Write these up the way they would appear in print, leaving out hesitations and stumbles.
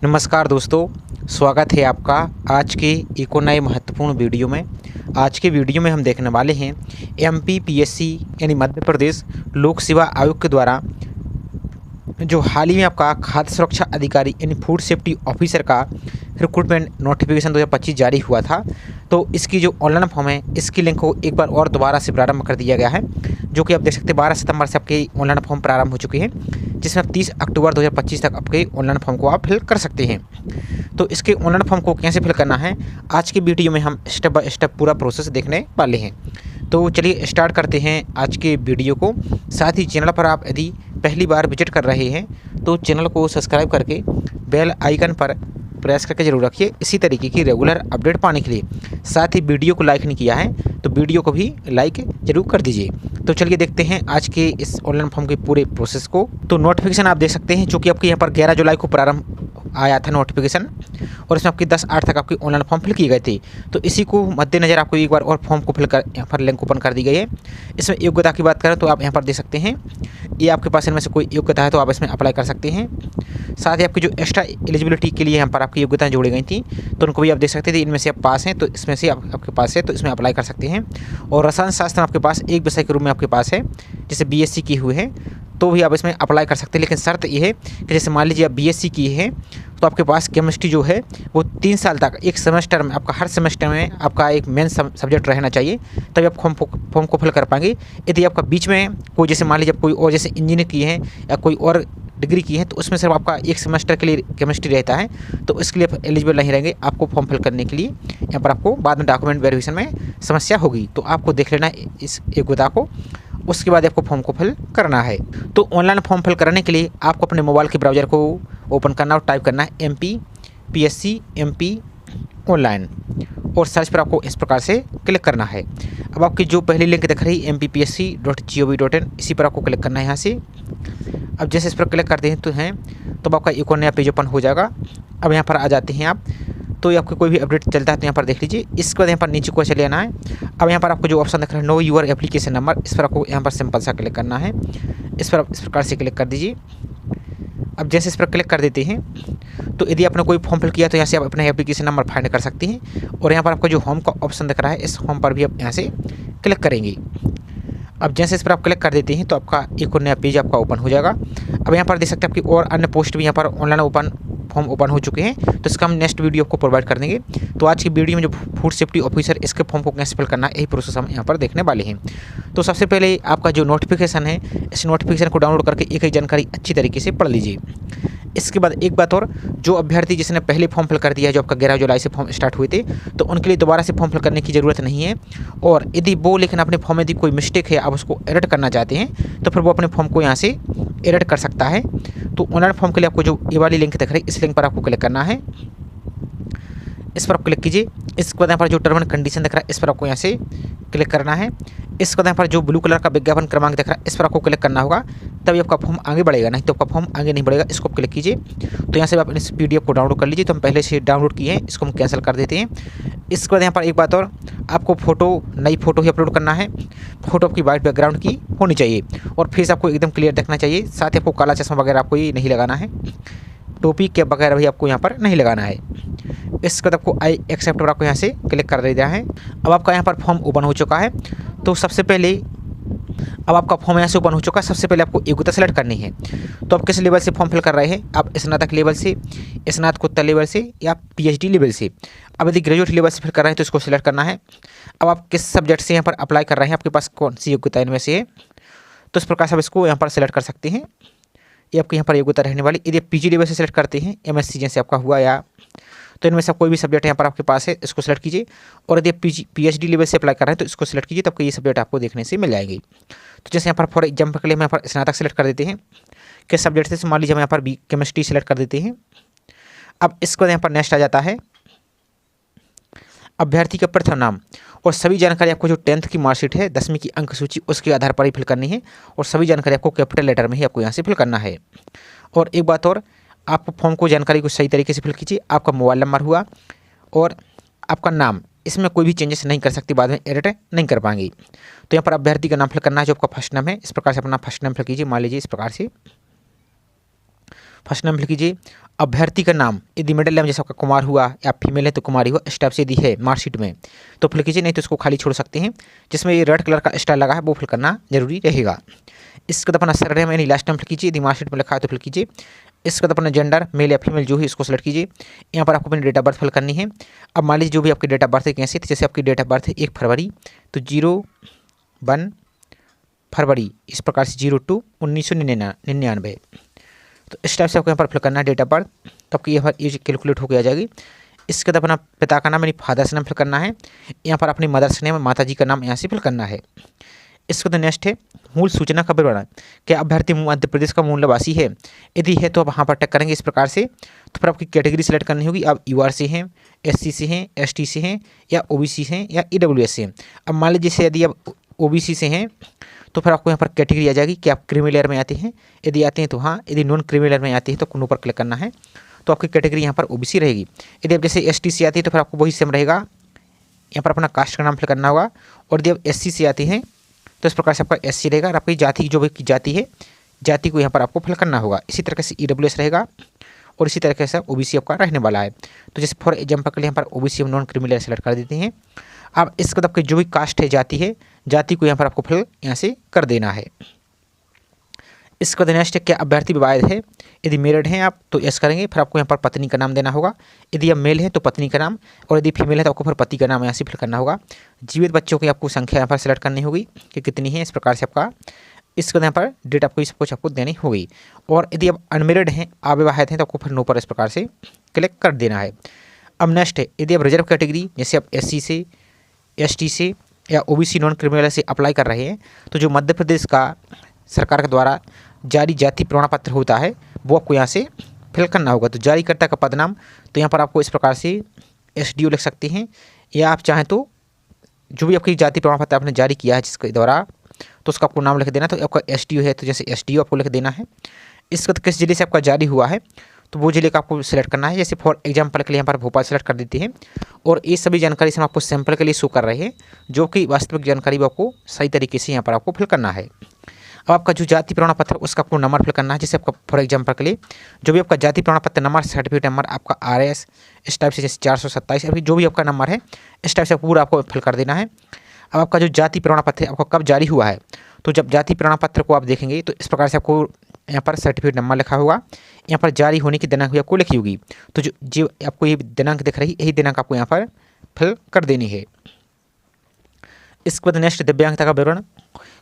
नमस्कार दोस्तों, स्वागत है आपका आज के एक और नए महत्वपूर्ण वीडियो में। आज के वीडियो में हम देखने वाले हैं एमपीपीएससी यानी मध्य प्रदेश लोक सेवा आयोग के द्वारा जो हाल ही में आपका खाद्य सुरक्षा अधिकारी यानी फूड सेफ्टी ऑफिसर का रिक्रूटमेंट नोटिफिकेशन 2025 जारी हुआ था। तो इसकी जो ऑनलाइन फॉर्म है इसकी लिंक को एक बार और दोबारा से प्रारंभ कर दिया गया है, जो कि आप देख सकते हैं 12 सितंबर से आपके ऑनलाइन फॉर्म प्रारंभ हो चुके हैं, जिसमें 30 अक्टूबर 2025 तक आपके ऑनलाइन फॉर्म को आप फिल कर सकते हैं। तो इसके ऑनलाइन फॉर्म को कैसे फिल करना है आज की वीडियो में हम स्टेप बाय स्टेप पूरा प्रोसेस देखने वाले हैं। तो चलिए स्टार्ट करते हैं आज के वीडियो को। साथ ही चैनल पर आप यदि पहली बार विजिट कर रहे हैं तो चैनल को सब्सक्राइब करके बेल आइकन पर प्रेस करके जरूर रखिए इसी तरीके की रेगुलर अपडेट पाने के लिए। साथ ही वीडियो को लाइक नहीं किया है तो वीडियो को भी लाइक जरूर कर दीजिए। तो चलिए देखते हैं आज के इस ऑनलाइन फॉर्म के पूरे प्रोसेस को। तो नोटिफिकेशन आप देख सकते हैं, जो कि आपके यहाँ पर 11 जुलाई को प्रारंभ आया था नोटिफिकेशन, और इसमें आपकी 10/8 तक आपकी ऑनलाइन फॉर्म फिल किए गए थे। तो इसी को मद्देनजर आपको एक बार और फॉर्म को फिल कर यहाँ पर लिंक ओपन कर दी गई है। इसमें योग्यता की बात करें तो आप यहाँ पर देख सकते हैं, ये आपके पास इनमें से कोई योग्यता है तो आप इसमें अप्लाई कर सकते हैं। साथ ही आपकी जो एक्स्ट्रा एलिजिबिलिटी के लिए यहाँ पर आपकी योग्यताएं जोड़ी गई थी तो उनको भी आप देख सकते थे। इनमें से आप पास हैं तो इसमें से आपके पास है तो इसमें अप्लाई कर सकते हैं। और रसायन शास्त्र आपके पास एक विषय के रूप में आपके पास है, जैसे बीएससी की हुई है तो भी आप इसमें अप्लाई कर सकते हैं। लेकिन शर्त ये है कि जैसे मान लीजिए आप बीएससी की है तो आपके पास केमिस्ट्री जो है वो 3 साल तक एक सेमेस्टर में आपका हर सेमेस्टर में आपका एक मेन सब्जेक्ट रहना चाहिए, तभी आप फॉर्म को फिल कर पाएंगे। यदि आपका बीच में कोई जैसे मान लीजिए कोई और जैसे इंजीनियर की है या कोई और डिग्री की है तो उसमें सिर्फ आपका एक सेमेस्टर के लिए केमिस्ट्री रहता है तो इसके लिए एलिजिबल नहीं रहेंगे। आपको फॉर्म फिल करने के लिए यहाँ पर आपको बाद में डॉक्यूमेंट वेरिफिकेशन में समस्या होगी, तो आपको देख लेना इस योग्यता को, उसके बाद आपको फॉर्म को फिल करना है। तो ऑनलाइन फॉर्म फिल करने के लिए आपको अपने मोबाइल के ब्राउज़र को ओपन करना और टाइप करना है MPPSC MP ऑनलाइन, और सर्च पर आपको इस प्रकार से क्लिक करना है। अब आपकी जो पहली लिंक दिख रही है mppsc.gov.in, इसी पर आपको क्लिक करना है यहाँ से। अब जैसे इस पर क्लिक करते हैं तो आपका एक और नया पेज ओपन हो जाएगा। अब यहाँ पर आ जाते हैं आप, तो ये आपको कोई भी अपडेट चलता है तो यहाँ पर देख लीजिए। इसके बाद यहाँ पर नीचे को चले आना है। अब यहाँ पर आपको जो ऑप्शन दिख रहा है नो यूर एप्लीकेशन नंबर, इस पर आपको यहाँ पर सिंपल सा क्लिक करना है। इस पर आप इस प्रकार से क्लिक कर दीजिए। अब जैसे इस पर क्लिक कर देते हैं तो यदि आपने कोई फॉर्म फिल किया तो यहाँ से आप अपना एप्लीकेशन नंबर फाइंड कर सकते हैं, और यहाँ पर आपको जो होम का ऑप्शन दिख रहा है इस होम पर भी आप यहाँ से क्लिक करेंगे। अब जैसे इस पर आप क्लिक कर देते हैं तो आपका एक और नया पेज आपका ओपन हो जाएगा। अब यहाँ पर देख सकते हैं आपकी और अन्य पोस्ट भी यहाँ पर ऑनलाइन फॉर्म ओपन हो चुके हैं, तो इसका हम नेक्स्ट वीडियो आपको प्रोवाइड कर देंगे। तो आज की वीडियो में जो फूड सेफ्टी ऑफिसर इसके फॉर्म को कैसे फिल करना है यही प्रोसेस हम यहाँ पर देखने वाले हैं। तो सबसे पहले आपका जो नोटिफिकेशन है इस नोटिफिकेशन को डाउनलोड करके एक जानकारी अच्छी तरीके से पढ़ लीजिए। इसके बाद एक बात और, जो अभ्यर्थी जिसने पहले फॉर्म फिल कर दिया है, जो आपका 11 जुलाई से फॉर्म स्टार्ट हुए थे, तो उनके लिए दोबारा से फॉर्म फिल करने की ज़रूरत नहीं है। और यदि वो लेकिन अपने फॉर्म में यदि कोई मिस्टेक है आप उसको एडिट करना चाहते हैं तो फिर वो अपने फॉर्म को यहाँ से एडिट कर सकता है। तो ऑनलाइन फॉर्म के लिए आपको जो ये वाली लिंक दिख रही है इस लिंक पर आपको क्लिक करना है। इस पर आप क्लिक कीजिए। इसके बाद यहाँ पर जो टर्म एंड कंडीशन दिख रहा है इस पर आपको यहाँ से क्लिक करना है। इसके बाद यहाँ पर जो ब्लू कलर का विज्ञापन क्रमांक दिख रहा है इस पर आपको क्लिक करना होगा, तभी आपका फॉर्म आगे बढ़ेगा, नहीं तो आपका फॉर्म आगे नहीं बढ़ेगा। इसको क्लिक कीजिए। तो यहाँ से आप इस PDF को डाउनलोड कर लीजिए। तो हम पहले से डाउनलोड किए हैं, इसको हम कैंसिल कर देते हैं। इसके बाद यहाँ पर एक बात और, आपको नई फ़ोटो ही अपलोड करना है। फ़ोटो आपकी वाइट बैकग्राउंड की होनी चाहिए और फेस आपको एकदम क्लियर दिखना चाहिए। साथ ही आपको काला चश्मा वगैरह आपको ये नहीं लगाना है, टोपी कैप वगैरह भी आपको यहाँ पर नहीं लगाना है। इसके बाद आपको आई एक्सेप्ट पर आपको यहाँ से क्लिक कर देना है। अब आपका यहाँ पर फॉर्म ओपन हो चुका है। तो सबसे पहले अब आपका फॉर्म यहाँ से ओपन हो चुका है। सबसे पहले आपको योग्यता सेलेक्ट करनी है। तो आप किस लेवल से फॉर्म फिल कर रहे हैं, आप स्नातक लेवल से, स्नातकोत्तर लेवल से या PhD लेवल से। अब यदि ग्रेजुएट लेवल से फिल कर रहे हैं तो इसको सिलेक्ट करना है। अब आप किस सब्जेक्ट से यहाँ पर अप्लाई कर रहे हैं, आपके पास कौन सी योग्यता इनमें से है, तो इस प्रकार से आप इसको यहाँ पर सेलेक्ट कर सकते हैं। ये आपकी यहाँ पर योग्यता रहने वाली। यदि आप PG लेवल से सिलेक्ट करते हैं, MSc जैसे आपका हुआ, या तो इनमें से कोई भी सब्जेक्ट यहाँ पर आपके पास है इसको सेलेक्ट कीजिए। और यदि आप PhD लेवल से अप्लाई कर रहे हैं तो इसको सेलेक्ट कीजिए, तो आपको ये सब्जेक्ट आपको देखने से मिल जाएगी। तो जैसे यहाँ पर फॉर एग्जाम्पल के लिए हम यहाँ पर स्नातक सेलेक्ट कर देते हैं। किस सब्जेक्ट से, मान लीजिए हम यहाँ पर केमिस्ट्री सेलेक्ट कर देते हैं। अब इसके बाद यहाँ पर नेक्स्ट आ जाता है अभ्यर्थी का प्रथम नाम और सभी जानकारी आपको जो 10th की मार्कशीट है, 10वीं की अंक सूची, उसके आधार पर ही फिल करनी है। और सभी जानकारी आपको कैपिटल लेटर में ही आपको यहाँ से फिल करना है। और एक बात और, आप फॉर्म को जानकारी को सही तरीके से फिल कीजिए। आपका मोबाइल नंबर हुआ और आपका नाम, इसमें कोई भी चेंजेस नहीं कर सकती, बाद में एडिट नहीं कर पाएंगी। तो यहाँ पर अभ्यर्थी का नाम फिल करना है जो आपका फर्स्ट नाम है। इस प्रकार से अपना फर्स्ट नाम फिल कीजिए, मान लीजिए इस प्रकार से फर्स्ट नाम लिख लीजिए। अभ्यर्थी का नाम यदि मिडिल नेम जैसे आपका कुमार हुआ या फीमेल है तो कुमारी हुआ, इस टाइप से यदि है मार्कशीट में तो फिल कीजिए, नहीं तो इसको खाली छोड़ सकते हैं। जिसमें ये रेड कलर का स्टार लगा है वो फिल करना जरूरी रहेगा। इसके बाद अपना सरनेम यानी लास्ट नाम फिल कीजिए, यदि मार्कशीट में लिखा है तो फिल कीजिए। इसके बाद अपना जेंडर मेल या फीमेल जो है इसको सेलेक्ट कीजिए। यहाँ पर आपको अपनी डेट ऑफ बर्थ फिल करनी है। अब मान लीजिए जो भी आपकी डेट ऑफ बर्थ है कैसे, जैसे आपकी डेट ऑफ बर्थ है 1 फरवरी तो 01 फरवरी, इस प्रकार से 02/1999। तो इस टाइप से आपको यहाँ पर फिल करना है डेट ऑफ बर्थ, तो आपकी यहाँ पर एज कैलकुलेट होकर आ जाएगी। इसके बाद अपना पिता का नाम यानी फादर्स नेम फिल करना है। यहाँ पर अपनी मदर्स नेम माता जी का नाम यहाँ से फिल करना है। इसके बाद नेक्स्ट है मूल सूचना का विवरण। क्या अभ्यर्थी मध्य प्रदेश का मूल निवासी है? यदि है तो आप वहाँ पर टैग करेंगे इस प्रकार से। तो फिर आपकी कैटेगरी सेलेक्ट करनी होगी। आप यूआर से हैं, एससी से हैं, एसटी से हैं या ओबीसी से हैं या ईडब्ल्यूएस से हैं। अब मान लीजिए जैसे यदि आप ओबीसी से हैं तो फिर आपको यहाँ पर कैटेगरी आ जाएगी कि आप क्रीमी लेयर में आते हैं। यदि आते हैं तो हाँ, यदि नॉन क्रीमी लेयर में आते हैं तो नो पर क्लिक करना है, तो आपकी कैटेगरी यहाँ पर ओबीसी रहेगी। यदि आप जैसे एसटी से आते हैं तो फिर आपको वही सेम रहेगा, यहाँ पर अपना कास्ट का नाम फिल करना होगा। और यदि आप एससी से आते हैं तो इस प्रकार से आपका एससी रहेगा और आपकी जाति जो भी जाति है जाति को यहाँ पर आपको फिल करना होगा। इसी तरह से ईडब्ल्यूएस रहेगा और इसी तरीके से ओबीसी आपका रहने वाला है। तो जैसे फॉर एग्जाम्पल के लिए यहाँ पर ओबीसी हम नॉन क्रीमी लेयर सेलेक्ट कर देते हैं। अब इसके बाद आपकी जो भी कास्ट है जाति को यहाँ पर आपको फिल यहाँ से कर देना है। इसके बाद नेक्स्ट क्या अभ्यर्थी विवाहित है? यदि मैरिड हैं आप तो यस करेंगे, फिर आपको यहाँ पर पत्नी का नाम देना होगा। यदि आप मेल है तो पत्नी का नाम, और यदि फीमेल है तो आपको फिर पति का नाम यहाँ से फिल करना होगा। जीवित बच्चों की आपको संख्या यहाँ पर सेलेक्ट करनी होगी कि कितनी है, इस प्रकार से आपका इसके बाद यहाँ पर डेट आपको सब कुछ आपको देनी होगी। और यदि आप अनमेरिड हैं, अविवाहित हैं तो आपको फिर नो पर इस प्रकार से क्लिक कर देना है। अब नेक्स्ट है यदि आप रिजर्व कैटेगरी जैसे आप एससी से, एसटी से या ओबीसी नॉन क्रिमिनल से अप्लाई कर रहे हैं तो जो मध्य प्रदेश का सरकार के द्वारा जारी जाति प्रमाण पत्र होता है वो आपको यहाँ से फिल करना होगा। तो जारीकर्ता का पद नाम, तो यहाँ पर आपको इस प्रकार से एसडीओ लिख सकते हैं, या आप चाहें तो जो भी आपकी जाति प्रमाण पत्र आपने जारी किया है जिसके द्वारा तो उसका आपको नाम लिख देना। तो आपका एसडीओ है तो जैसे एसडीओ आपको लिख देना है। इसके बाद किस जिले से आपका जारी हुआ है तो वो जिले का आपको सिलेक्ट करना है। जैसे फॉर एग्जांपल के लिए यहाँ पर भोपाल सेलेक्ट कर देते हैं। और ये सभी जानकारी से हम आपको सैंपल के लिए शो कर रहे हैं, जो कि वास्तविक जानकारी भी आपको सही तरीके से यहाँ पर आपको फिल करना है। अब आपका जो जाति प्रमाण पत्र उसका आपको नंबर फिल करना है। जैसे आपका फॉर एग्जांपल के लिए जो भी आपका जाति प्रमाण पत्र नंबर, सर्टिफिकेट नंबर, आपका RS इस टाइप से जैसे 427 अभी जो भी आपका नंबर है इस टाइप से पूरा आपको फिल कर देना है। अब आपका जो जाति प्रमाण पत्र आपको कब जारी हुआ है, तो जब जाति प्रमाण पत्र को आप देखेंगे तो इस प्रकार से आपको यहाँ पर सर्टिफिकेट नंबर लिखा होगा, यहाँ पर जारी होने की दिनांक भी आपको लिखी होगी। तो जो आपको ये दिनांक दिख रही यही दिनांक आपको यहाँ पर फिल कर देनी है। इसके बाद नेक्स्ट दिव्यांगता का विवरण।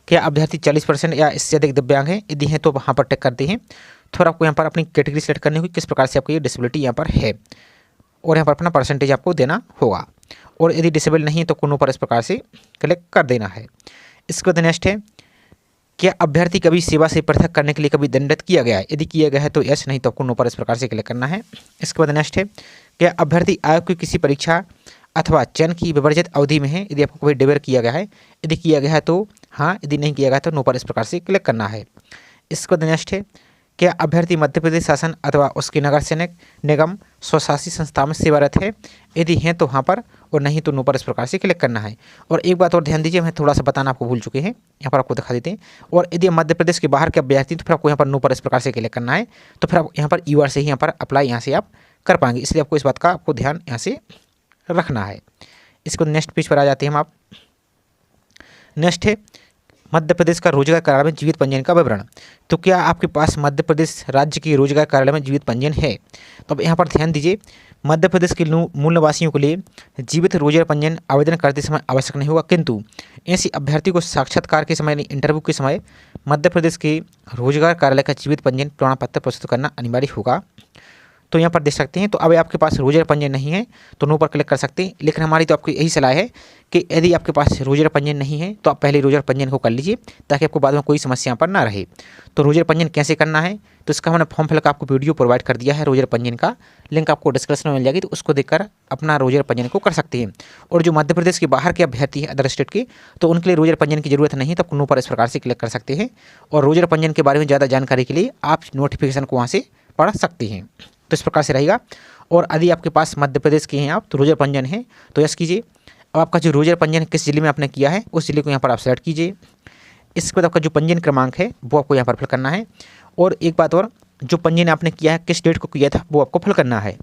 क्या अभ्यर्थी 40% या इससे अधिक दिव्यांग हैं? यदि हैं तो वहाँ पर टिक करते हैं। फिर आपको यहाँ पर अपनी कैटेगरी सेलेक्ट करनी होगी, किस प्रकार से आपको ये डिसेबिलिटी यहाँ पर है, और यहाँ पर अपना परसेंटेज आपको देना होगा। और यदि डिसेबल नहीं है तो कोनो पर इस प्रकार से क्लिक कर देना है। इसके बाद नेक्स्ट है क्या अभ्यर्थी कभी सेवा से पृथक करने के लिए कभी दंडित किया गया है? यदि किया गया है तो यस, नहीं तो आपको नो पर इस प्रकार से क्लिक करना है। इसके बाद नेक्स्ट है क्या अभ्यर्थी आयोग की किसी परीक्षा अथवा चयन की विवर्जित अवधि में है? यदि आपको कोई डिवेयर किया गया है, यदि किया गया है तो हाँ, यदि नहीं किया गया तो नो पर इस प्रकार से क्लिक करना है। इसके बाद नेक्स्ट है क्या अभ्यर्थी मध्य प्रदेश शासन अथवा उसके नगर सेनिक निगम स्वशासी संस्था में सेवारत है? यदि हैं तो वहाँ पर, और नहीं तो नो पर इस प्रकार से क्लिक करना है। और एक बात और ध्यान दीजिए, मैं थोड़ा सा बताना आपको भूल चुके हैं, यहाँ पर आपको दिखा देते हैं। और यदि मध्य प्रदेश के बाहर के अभ्यर्थी तो फिर आपको यहाँ पर नो पर इस प्रकार से क्लिक करना है। तो फिर आप यहाँ पर यूआर से ही यहाँ पर अप्लाई यहाँ से आप कर पाएंगे, इसलिए आपको इस बात का आपको ध्यान यहाँ से रखना है। इसको नेक्स्ट पेज पर आ जाते हैं हम आप। नेक्स्ट है मध्य प्रदेश का रोजगार कार्यालय में जीवित पंजीयन का विवरण। तो क्या आपके पास मध्य प्रदेश राज्य के रोजगार कार्यालय में जीवित पंजीयन है? तो अब यहाँ पर ध्यान दीजिए, मध्य प्रदेश के मूल निवासियों के लिए जीवित रोजगार पंजीयन आवेदन करते समय आवश्यक नहीं होगा, किंतु ऐसे अभ्यर्थी को साक्षात्कार के समय यानी इंटरव्यू के समय मध्य प्रदेश के रोजगार कार्यालय का जीवित पंजीयन प्रमाण पत्र प्रस्तुत करना अनिवार्य होगा। तो यहाँ पर देख सकते हैं। तो अब आपके पास रोजगार पंजीयन नहीं है तो नो पर क्लिक कर सकते हैं, लेकिन हमारी तो आपको यही सलाह है कि यदि आपके पास रोजगार पंजीयन नहीं है तो आप पहले रोजगार पंजीयन को कर लीजिए, ताकि आपको बाद में कोई समस्या यहाँ पर ना रहे। तो रोजगार पंजीयन कैसे करना है तो इसका हमने फॉर्म फिल का आपको वीडियो प्रोवाइड कर दिया है, रोजगार पंजीयन का लिंक आपको डिस्क्रिप्शन में मिल जाएगी, तो उसको देखकर अपना रोजगार पंजीयन को कर सकते हैं। और जो मध्य प्रदेश के बाहर के अभ्यर्थी हैं अदर स्टेट के, तो उनके लिए रोजगार पंजीयन की जरूरत नहीं, तो आप नो पर इस प्रकार से क्लिक कर सकते हैं। और रोजगार पंजीयन के बारे में ज़्यादा जानकारी के लिए आप नोटिफिकेशन को वहाँ से पढ़ सकते हैं। तो इस प्रकार से रहेगा। और यदि आपके पास मध्य प्रदेश के हैं आप तो रोजगार पंजीयन है तो यस कीजिए। अब आपका जो रोजगार पंजीयन किस जिले में आपने किया है उस जिले को यहाँ पर आप सेलेक्ट कीजिए। इसके बाद आपका जो पंजीयन क्रमांक है वो आपको यहाँ पर फिल करना है। और एक बात और, जो पंजीयन आपने किया है किस डेट को किया था वो आपको फिल करना है।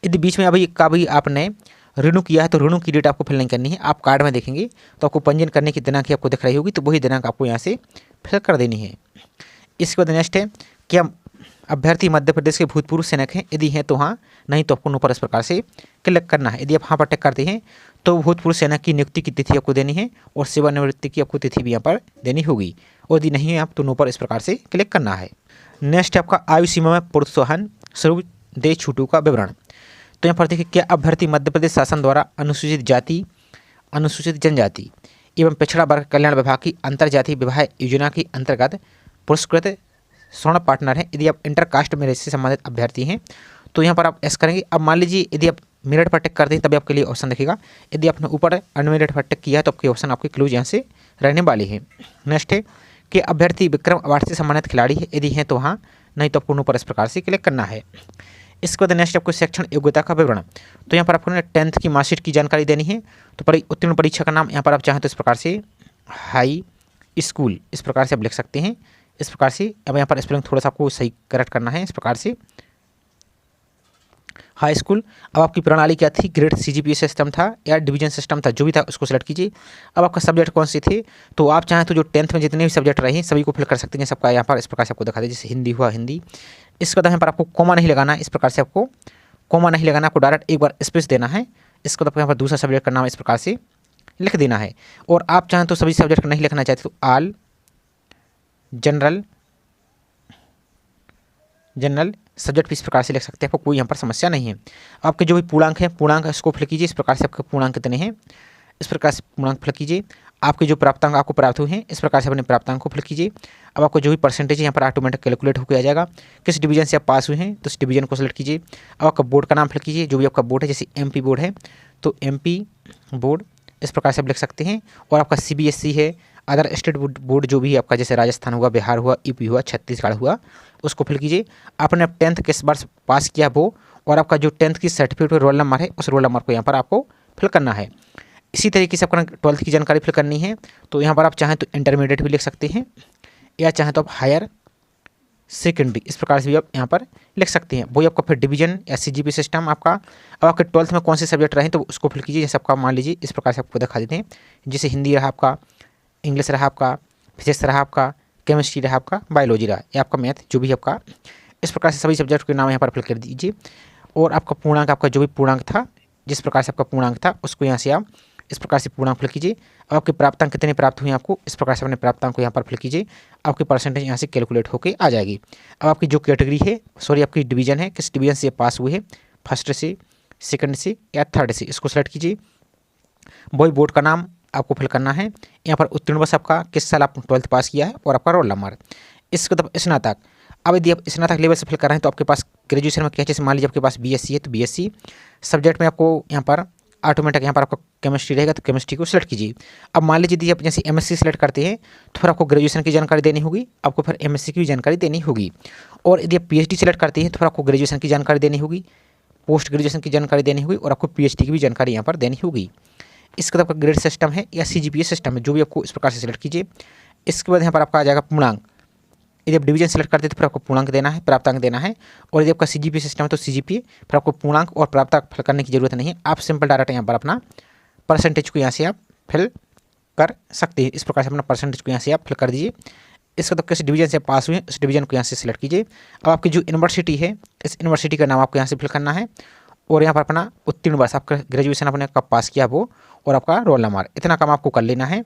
यदि बीच में अभी आपने रिन्यू किया है तो रिन्यू की डेट आपको फिल नहीं करनी है। आप कार्ड में देखेंगे तो आपको पंजीयन करने की दिनांक आपको दिख रही होगी, तो वही दिनांक आपको यहाँ से फिल कर देनी है। इसके बाद नेक्स्ट है क्या अभ्यर्थी मध्य प्रदेश के भूतपूर्व सैनिक हैं, यदि हैं तो हाँ, नहीं तो आपको ऊपर इस प्रकार से क्लिक करना है। यदि आप हाँ पर टिक करते हैं तो भूतपूर्व सैनिक की नियुक्ति की तिथि आपको देनी है और सेवानिवृत्ति की आपको तिथि भी यहाँ पर देनी होगी, और यदि नहीं है आप तो ऊपर इस प्रकार से क्लिक करना है। नेक्स्ट है आपका आयु सीमा में प्रोत्साहन स्वरूप दे छूटों का विवरण। तो यहाँ पर देखिए क्या अभ्यर्थी मध्य प्रदेश शासन द्वारा अनुसूचित जाति, अनुसूचित जनजाति एवं पिछड़ा वर्ग कल्याण विभाग की अंतर्जातीय विवाह योजना के अंतर्गत पुरस्कृत स्वर्ण पार्टनर हैं। यदि आप इंटरकास्ट मैरिज से संबंधित अभ्यर्थी हैं तो यहाँ पर आप एस करेंगे। अब मान लीजिए यदि आप मेरिट पर टिक करते हैं तभी आपके लिए ऑप्शन दिखेगा, यदि आपने ऊपर अनमेरिट पर टिक किया है तो आपके ऑप्शन आपके क्लोज यहाँ से रहने वाले हैं। नेक्स्ट है कि अभ्यर्थी विक्रम अवार्ड से सम्मानित खिलाड़ी है, यदि हैं तो हाँ, नहीं तो आपको ऊपर इस प्रकार से क्लिक करना है। इसके बाद नेक्स्ट आपको शैक्षणिक योग्यता का विवरण। तो यहाँ पर आपको 10th की मार्कशीट की जानकारी देनी है। तो उत्तीर्ण परीक्षा का नाम यहाँ पर आप चाहें तो इस प्रकार से हाई स्कूल इस प्रकार से आप लिख सकते हैं। इस प्रकार से अब यहाँ पर स्पेलिंग थोड़ा सा आपको सही करेक्ट करना है, इस प्रकार से हाई स्कूल। अब आपकी प्रणाली क्या थी, ग्रेड CGPA सिस्टम था या डिवीजन सिस्टम था, जो भी था उसको सेलेक्ट कीजिए। अब आपका सब्जेक्ट कौन से थे, तो आप चाहें तो जो 10th में जितने भी सब्जेक्ट रहे सभी को फिल कर सकते हैं। सबका यहाँ पर इस प्रकार से आपको दिखा दे, जैसे हिंदी हुआ हिंदी। इसके बाद यहाँ पर आपको कॉमा नहीं लगाना है, इस प्रकार से आपको कॉमा नहीं लगाना, आपको डायरेक्ट एक बार स्पेस देना है। इसके बाद आपको यहाँ पर दूसरा सब्जेक्ट का नाम इस प्रकार से लिख देना है। और आप चाहें तो सभी सब्जेक्ट नहीं लिखना चाहते तो आल, जनरल सब्जेक्ट भी इस प्रकार से लिख सकते हैं, आपको कोई यहाँ पर समस्या नहीं है। आपके जो भी पूर्णांक है, पूर्णांक इसको फिल कीजिए। इस प्रकार से आपके पूर्णांक कितने हैं, इस प्रकार से पूर्णांक फिल कीजिए। आपके जो प्राप्तांक आपको प्राप्त हुए हैं इस प्रकार से अपने प्राप्तांक को फिल कीजिए। अब आपको जो भी परसेंटेज है यहाँ पर ऑटोमेटिक कैलकुलेट होकर आ जाएगा। किस डिवीजन से आप पास हुए हैं तो उस डिवीजन को सेलेक्ट कीजिए। अब आपका बोर्ड का नाम फिल कीजिए, जो भी आपका बोर्ड है, जैसे MP बोर्ड है तो MP बोर्ड इस प्रकार से आप लिख सकते हैं। और आपका CBSE है, अदर स्टेट बोर्ड जो भी आपका, जैसे राजस्थान हुआ, बिहार हुआ, UP हुआ, छत्तीसगढ़ हुआ, उसको फिल कीजिए। आपने अब 10th किस बार पास किया वो, और आपका जो 10th की सर्टिफिकेट रोल नंबर है उस रोल नंबर को यहाँ पर आपको फिल करना है। इसी तरीके से आपको 12th की जानकारी फिल करनी है। तो यहाँ पर आप चाहें तो इंटरमीडिएट भी लिख सकते हैं या चाहें तो आप हायर सेकेंडरी इस प्रकार से भी आप यहाँ पर लिख सकते हैं। वही आपका फिर डिवीजन या CGP सिस्टम आपका। अब आपके 12th में कौन से सब्जेक्ट रहे तो उसको फिल कीजिए। जैसे आपका मान लीजिए इस प्रकार से आपको दिखा देते हैं, जैसे हिंदी रहा आपका, इंग्लिश रहा आपका, फिजिक्स रहा आपका, केमिस्ट्री रहा आपका, बायोलॉजी रहा या आपका मैथ, जो भी आपका, इस प्रकार से सभी सब्जेक्ट के नाम यहाँ पर फिल कर दीजिए। और आपका पूर्णांक, आपका जो भी पूर्णांक था, जिस प्रकार से आपका पूर्णांक था उसको यहाँ से आप इस प्रकार से पूर्णांक फिल कीजिए। अब आपके प्राप्तांक कितने प्राप्त हुए आपको, इस प्रकार से अपने प्राप्तांक को यहाँ पर फिल कीजिए। आपकी परसेंटेज यहाँ से कैलकुलेट होकर आ जाएगी। अब आपकी जो कैटेगरी है, सॉरी आपकी डिवीजन है, किस डिवीजन से पास हुए हैं, फर्स्ट से, सेकंड से या थर्ड से, इसको सेलेक्ट कीजिए। वही बोर्ड का नाम आपको फिल करना है। यहाँ पर उत्तीर्ण वर्ष आपका, किस साल आप 12th पास किया है, और आपका रोल नंबर। इसके बाद स्नातक। अब यदि आप स्नातक लेवल से फिल कर रहे हैं तो आपके पास ग्रेजुएशन में क्या, जैसे मान लीजिए आपके पास BSc है तो BSc सब्जेक्ट में आपको यहाँ पर ऑटोमेटिक यहाँ पर आपका केमिस्ट्री रहेगा तो केमिस्ट्री को सिलेक्ट कीजिए। अब मान लीजिए यदि आप जैसे MSc सेलेक्ट करते हैं तो फिर आपको ग्रेजुएशन की जानकारी देनी होगी, आपको फिर MSc की भी जानकारी देनी होगी। और यदि आप PhD सेलेक्ट करते हैं तो फिर आपको ग्रेजुएशन की जानकारी देनी होगी, पोस्ट ग्रेजुएशन की जानकारी देनी होगी, और आपको PhD की भी जानकारी यहाँ पर देनी होगी। इसके बाद आपका ग्रेड सिस्टम है या CGPA सिस्टम है, जो भी आपको इस प्रकार से सिलेक्ट कीजिए। इसके बाद यहाँ पर आपका आ जाएगा पूर्णांक। यदि आप डिवीजन सेलेक्ट करते हैं तो फिर आपको पूर्णांक देना है, प्राप्तांक देना है। और यदि आपका CGPA सिस्टम है तो CGPA, फिर आपको पूर्णांक और प्राप्तांक फिल करने की जरूरत नहीं है। आप सिंपल डायरेक्ट यहाँ पर अपना परसेंटेज को यहाँ से आप फिल कर सकते हैं। इस प्रकार से अपना परसेंटेज को यहाँ से आप फिल कर दीजिए। इसका तो किस डिवीजन से पास हुए उस डिवीजन को यहाँ से सिलेक्ट कीजिए। अब आपकी जो यूनिवर्सिटी है इस यूनिवर्सिटी का नाम आपको यहाँ से फिल करना है, और यहाँ पर अपना उत्तीर्ण वर्ष, आपका ग्रेजुएशन अपने कब पास किया वो, और आपका रोल नंबर, इतना काम आपको कर लेना है।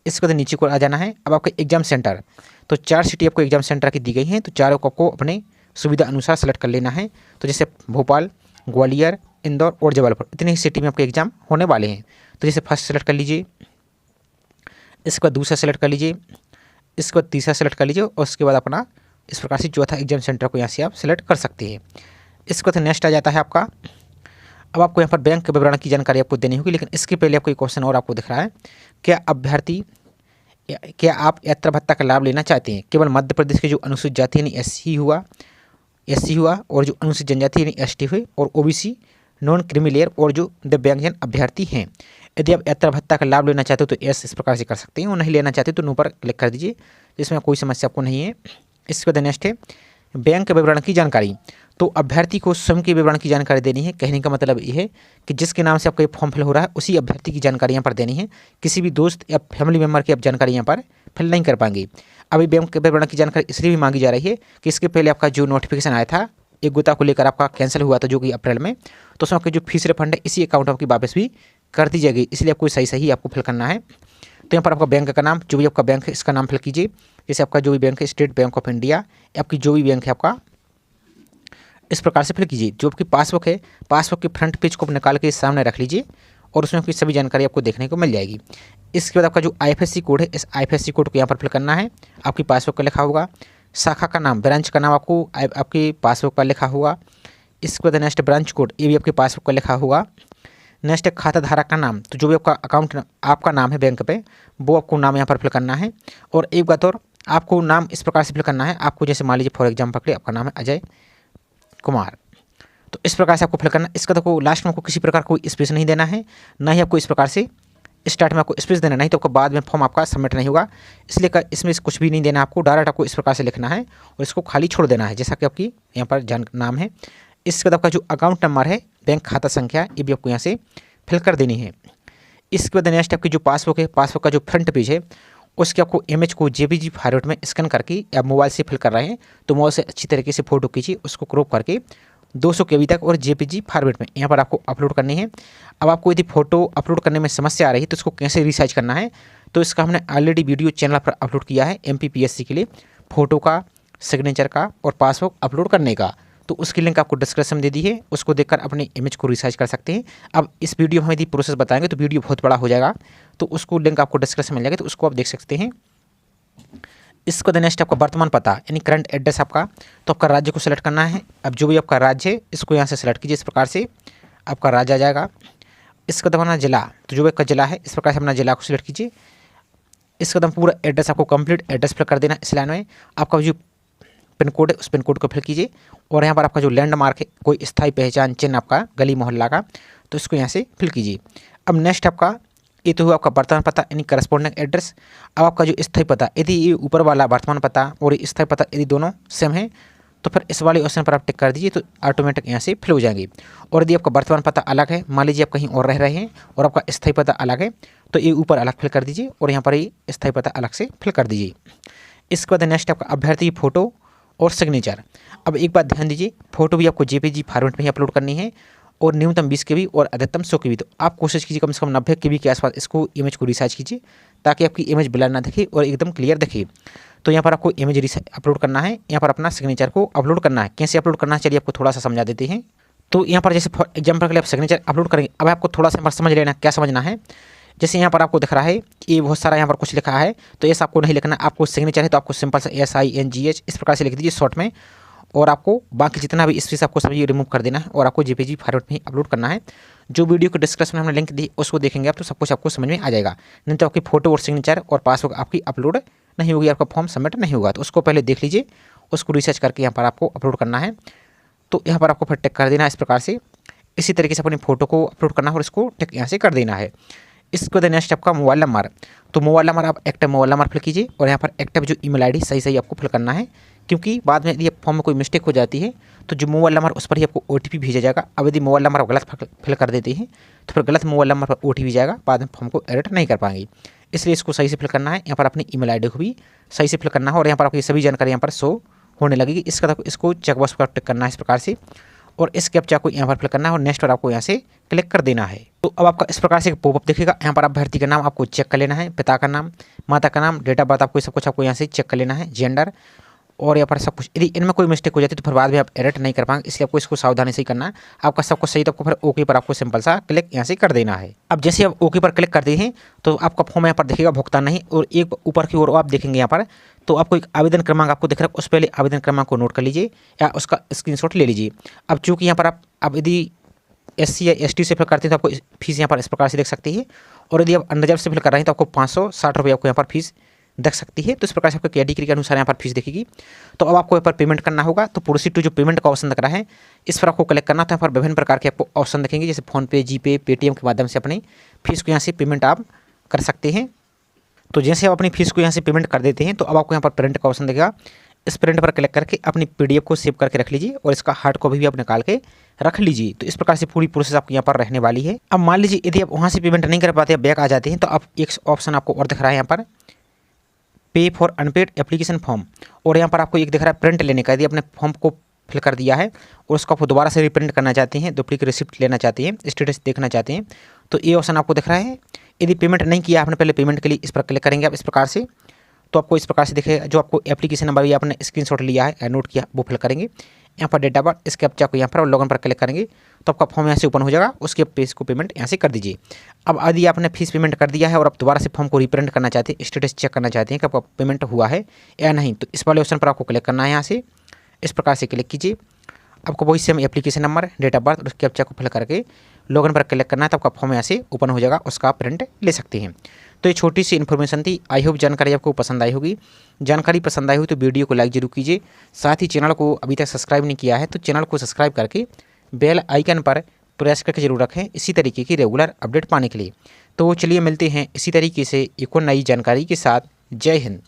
इसके बाद नीचे को आ जाना है। अब आपका एग्जाम सेंटर, तो 4 सिटी आपको एग्जाम सेंटर की दी गई हैं, तो चारों को आपको अपने सुविधा अनुसार सेलेक्ट कर लेना है। तो जैसे भोपाल, ग्वालियर, इंदौर और जबलपुर, इतने ही सिटी में आपके एग्जाम होने वाले हैं। तो जैसे फर्स्ट सेलेक्ट कर लीजिए, इसके बाद दूसरा सेलेक्ट कर लीजिए, इसके बाद तीसरा सेलेक्ट कर लीजिए, और उसके बाद अपना इस प्रकार से चौथा एग्जाम सेंटर को यहाँ से आप सेलेक्ट कर सकते हैं। इसके बाद नेक्स्ट आ जाता है आपका, अब आपको यहाँ पर बैंक के विवरण की जानकारी आपको देनी होगी। लेकिन इसके पहले आपको एक क्वेश्चन और आपको दिख रहा है, क्या आप यात्रा भत्ता का लाभ लेना चाहते हैं? केवल मध्य प्रदेश के जो अनुसूचित जाति यानी SC हुआ, और जो अनुसूचित जनजाति यानी ST हुए, और OBC, नॉन क्रीमी लेयर, और जो दिव्यांगजन अभ्यर्थी हैं। यदि आप यात्रा भत्ता का लाभ लेना चाहते हो तो S इस प्रकार से कर सकते हैं, और नहीं लेना चाहते तो नो पर क्लिक कर दीजिए। इसमें कोई समस्या आपको नहीं है। इसके बाद नेक्स्ट है बैंक विवरण की जानकारी। तो अभ्यर्थी को स्वयं के विवरण की जानकारी देनी है। कहने का मतलब ये है कि जिसके नाम से आपका ये फॉर्म फिल हो रहा है उसी अभ्यर्थी की जानकारी यहाँ पर देनी है। किसी भी दोस्त या फैमिली मेम्बर की आप जानकारी यहाँ पर फिल नहीं कर पाएंगे। अभी बैंक विवरण की जानकारी इसलिए भी मांगी जा रही है कि इसके पहले आपका जो नोटिफिकेशन आया था एक गुता को लेकर आपका कैंसिल हुआ था जो कि अप्रैल में, तो उसमें आपकी जो फीस रिफंड है इसी अकाउंट में आपकी वापस भी कर दी जाएगी। इसलिए आपको सही आपको फिल करना है। तो यहाँ पर आपका बैंक का नाम, जो भी आपका बैंक है इसका नाम फिल कीजिए। जैसे आपका जो भी बैंक है स्टेट बैंक ऑफ इंडिया, आपकी जो भी बैंक है आपका इस प्रकार से फिल कीजिए। जो आपकी पासबुक है, पासबुक के फ्रंट पेज को निकाल के सामने रख लीजिए और उसमें आपकी सभी जानकारी आपको देखने को मिल जाएगी। इसके बाद आपका जो IFSC कोड है, इस IFSC कोड को यहाँ पर फिल करना है। आपकी पासबुक पर लिखा होगा। शाखा का नाम, ब्रांच का नाम आपको आपकी पासबुक पर लिखा होगा। इसके बाद नेक्स्ट ब्रांच कोड, ये भी आपके पासबुक पर लिखा होगा। नेक्स्ट खाता धारक का नाम, तो जो भी आपका अकाउंट आपका नाम है बैंक पे वो आपको नाम यहाँ पर फिल करना है। और एक बात और, आपको नाम इस प्रकार से फिल करना है। आपको जैसे मान लीजिए फॉर एग्जाम्पल के लिए आपका नाम है अजय कुमार, तो इस प्रकार से आपको फिल करना है। इसका तो लास्ट में आपको किसी प्रकार कोई स्पेस नहीं देना है, ना ही आपको इस प्रकार से स्टार्ट में आपको स्पेस देना, नहीं तो आपको बाद में फॉर्म आपका सबमिट नहीं होगा। इसलिए इसमें कुछ भी नहीं देना आपको, डायरेक्ट आपको इस प्रकार से लिखना है और इसको खाली छोड़ देना है जैसा कि आपकी यहाँ पर नाम है। इसके बाद आपका जो अकाउंट नंबर है, बैंक खाता संख्या, ये भी आपको यहाँ से फिल कर देनी है। इसके बाद नेक्स्ट आपकी जो पासबुक है, पासबुक का जो फ्रंट पेज है उसके आपको इमेज को JPG फॉर्मेट में स्कैन करके या मोबाइल से फिल कर रहे हैं तो मोबाइल से अच्छी तरीके से फोटो खींचिए, उसको क्रॉप करके 200 KB तक और JPG फॉर्मेट में यहाँ पर आपको अपलोड करनी है। अब आपको यदि फोटो अपलोड करने में समस्या आ रही है तो इसको कैसे रिसाइज करना है, तो इसका हमने ऑलरेडी वीडियो चैनल पर अपलोड किया है MPPSC के लिए, फोटो का, सिग्नेचर का और पासबुक अपलोड करने का। तो उसकी लिंक आपको डिस्क्रिप्शन में दे दी है, उसको देखकर अपने इमेज को रिसाइज कर सकते हैं। अब इस वीडियो में हम यदि प्रोसेस बताएंगे तो वीडियो बहुत बड़ा हो जाएगा, तो उसको लिंक आपको डिस्क्रिप्शन में मिल जाएगा, तो उसको आप देख सकते हैं। इसको नेक्स्ट आपका वर्तमान पता यानी करंट एड्रेस आपका, तो आपका राज्य को सिलेक्ट करना है। अब जो भी आपका राज्य है इसको यहाँ से सिलेक्ट कीजिए, इस प्रकार से आपका राज्य आ जाएगा। इसका दबाना जिला, तो जो भी आपका जिला है इस प्रकार से अपना जिला को सिलेक्ट कीजिए। इसका दम पूरा एड्रेस आपको कंप्लीट एड्रेस फिल कर देना। इस लाइन में आपका जो पिन कोड है उस पिन कोड को फिल कीजिए और यहाँ पर आपका जो लैंडमार्क है, कोई स्थायी पहचान चिन्ह आपका गली मोहल्ला का, तो इसको यहाँ से फिल कीजिए। अब नेक्स्ट आपका ये तो हुआ आपका वर्तमान पता यानी करस्पॉन्डिंग एड्रेस। अब आपका जो स्थायी पता, यदि ये ऊपर वाला वर्तमान पता और ये स्थायी पता यदि दोनों सेम है तो फिर इस वाले ऑप्शन पर आप टिक कर दीजिए, तो ऑटोमेटिक यहाँ से फिल हो जाएंगे। और यदि आपका वर्तमान पता अलग है, मान लीजिए आप कहीं और रह रहे हैं और आपका स्थायी पता अलग है, तो ये ऊपर अलग फिल कर दीजिए और यहाँ पर ये स्थायी पता अलग से फिल कर दीजिए। इसके बाद नेक्स्ट आपका अभ्यर्थी की फ़ोटो और सिग्नेचर। अब एक बात ध्यान दीजिए, फ़ोटो भी आपको JPG फॉर्मेट में ही अपलोड करनी है और न्यूनतम 20 KB और अधिकतम 100 KB। तो आप कोशिश कीजिए कम से कम 90 KB के आसपास इसको इमेज को रिसाइज कीजिए ताकि आपकी इमेज ब्लर ना दिखे और एकदम क्लियर दिखे। तो यहाँ पर आपको इमेज अपलोड करना है, यहाँ पर अपना सिग्नेचर को अपलोड करना है। कैसे अपलोड करना है चलिए आपको थोड़ा सा समझा देते हैं। तो यहाँ पर जैसे फॉर एग्जाम्पल के लिए आप सिग्नेचर अपलोड करेंगे, अब आपको थोड़ा सा समझ लेना क्या समझना है। जैसे यहाँ पर आपको दिख रहा है कि बहुत सारा यहाँ पर कुछ लिखा है, तो ऐसा आपको नहीं लिखना। आपको सिग्नेचर है तो आपको सिंपल सा SINGH इस प्रकार से लिख दीजिए शॉर्ट में, और आपको बाकी जितना भी स्पेस आपको सभी रिमूव कर देना है और आपको JPG फॉर्मेट में ही अपलोड करना है। जो वीडियो को डिस्क्रिप्शन में हमने लिंक दी उसको देखेंगे आप तो सब कुछ आपको समझ में आ जाएगा। नहीं तो आपकी फोटो और सिग्नेचर और पासबुक आपकी अपलोड नहीं होगी, आपका फॉर्म सबमिट नहीं होगा। तो उसको पहले देख लीजिए, उसको रिसर्च करके यहाँ पर आपको अपलोड करना है। तो यहाँ पर आपको फिर टिक कर देना है इस प्रकार से। इसी तरीके से अपनी फ़ोटो को अपलोड करना है और इसको टिक यहाँ से कर देना है। इसके बाद नेक्स्ट आपका मोबाइल नंबर, तो मोबाइल नंबर आप एक्टिव मोबाइल नंबर फिल कीजिए और यहाँ पर एक्टिव जो ईमेल ID सही आपको फिल करना है, क्योंकि बाद में यदि फॉर्म में कोई मिस्टेक हो जाती है तो जो मोबाइल नंबर उस पर ही आपको OTP भेजा जाएगा। अब यदि मोबाइल नंबर आप गलत फिल कर देते हैं तो फिर गलत मोबाइल नंबर पर OTP जाएगा, बाद में फॉर्म को एडिट नहीं कर पाएंगे। इसलिए इसको सही से फिल करना है। यहाँ पर अपनी ईमेल ID को भी सही से फिल करना है और यहाँ पर आपकी सभी जानकारी यहाँ पर शो होने लगेगी। इसको चेकबॉक्स पर टिक करना है इस प्रकार से और इस कैप्चा को यहाँ पर फिल करना है और नेक्स्ट पर आपको यहाँ से क्लिक कर देना है। तो अब आपका इस प्रकार से पॉपअप दिखेगा। यहाँ पर अभ्यर्थी का नाम आपको चेक कर लेना है, पिता का नाम, माता का नाम, डेट ऑफ बर्थ, आपको सब कुछ आपको यहाँ से चेक कर लेना है, जेंडर और यहाँ पर सब कुछ। यदि इनमें कोई मिस्टेक हो जाती है तो फिर बाद में आप एडिट नहीं कर पाएंगे, इसलिए आपको इसको सावधानी से ही करना है। आपका सब कुछ सही तो आपको फिर ओके पर आपको सिंपल सा क्लिक यहाँ से कर देना है। अब जैसे आप ओके पर क्लिक करते हैं तो आपका फॉर्म यहाँ पर दिखेगा भुगतान नहीं, और एक ऊपर की ओर आप देखेंगे यहाँ पर तो आपको एक आवेदन क्रमांक आपको दिख रहा है, उस पहले आवेदन क्रमांक को नोट कर लीजिए या उसका स्क्रीनशॉट ले लीजिए। अब चूँकि यहाँ पर आप यदि SC या ST से फिल करते हैं तो आपको फीस यहाँ पर इस प्रकार से देख सकती है, और यदि आप अनरिजर्व से फिल कर रहे हैं तो आपको 560 रुपये आपको यहाँ पर फीस देख सकती है। तो इस प्रकार से आपको कैटेगरी के अनुसार यहाँ पर फीस दिखेगी। तो अब आपको यहाँ पर पेमेंट करना होगा, तो प्रोसीड टू जो पेमेंट का ऑप्शन दिख रहा है इस पर आपको क्लिक करना। तो यहाँ पर विभिन्न प्रकार के आपको ऑप्शन दिखेंगे, जैसे फ़ोनपे, GPay, Paytm के माध्यम से अपनी फीस को यहाँ से पेमेंट आप कर सकते हैं। तो जैसे आप अपनी फीस को यहाँ से पेमेंट कर देते हैं तो अब आपको यहाँ पर प्रिंट का ऑप्शन दिखेगा। इस प्रिंट पर क्लिक करके अपनी PDF को सेव करके रख लीजिए और इसका हार्ड कॉपी भी आप निकाल के रख लीजिए। तो इस प्रकार से पूरी प्रोसेस आपको यहाँ पर रहने वाली है। अब मान लीजिए यदि आप वहाँ से पेमेंट नहीं कर पाते, बैक आ जाते हैं, तो आप एक ऑप्शन आपको और दिख रहा है यहाँ पर, पे फॉर अनपेड एप्लीकेशन फॉर्म, और यहाँ पर आपको एक दिख रहा है प्रिंट लेने का। यदि अपने फॉर्म को फिल कर दिया है और उसको आप दोबारा से रिप्रिंट करना चाहते हैं, डुप्लीकेट रिसिप्ट लेना चाहते हैं, स्टेटस देखना चाहते हैं, तो ये ऑप्शन आपको दिख रहा है। यदि पेमेंट नहीं किया आपने पहले पेमेंट के लिए, इस पर क्लिक करेंगे आप इस प्रकार से, तो आपको इस प्रकार से दिखेगा। जो आपको एप्लीकेशन नंबर भी आपने स्क्रीनशॉट लिया है, नोट किया, वो फिल करेंगे। यहाँ पर डेट ऑफ बर्थ, इस कैप्चा को यहाँ पर लॉगिन पर क्लिक करेंगे तो आपका फॉर्म यहाँ से ओपन हो जाएगा। उसके पेज को पेमेंट यहाँ से कर दीजिए। अब यदि आपने फीस पेमेंट कर दिया है और आप दोबारा से फॉर्म को रिप्रिंट करना चाहते हैं, स्टेटस चेक करना चाहते हैं कि आपका पेमेंट हुआ है या नहीं, तो इस वाले ऑप्शन पर आपको क्लिक करना है। यहाँ से इस प्रकार से क्लिक कीजिए। आपको वही same application number, date of birth और कैप्चा को फिल करके लॉगिन पर क्लिक करना है, तो आपका फॉर्म यहाँ से ओपन हो जाएगा, उसका प्रिंट ले सकते हैं। तो ये छोटी सी इन्फॉर्मेशन थी। आई होप जानकारी आपको पसंद आई होगी। जानकारी पसंद आई हो तो वीडियो को लाइक जरूर कीजिए। साथ ही चैनल को अभी तक सब्सक्राइब नहीं किया है तो चैनल को सब्सक्राइब करके बेल आइकन पर प्रेस करके जरूर रखें, इसी तरीके की रेगुलर अपडेट पाने के लिए। तो चलिए मिलते हैं इसी तरीके से एक और नई जानकारी के साथ। जय हिंद।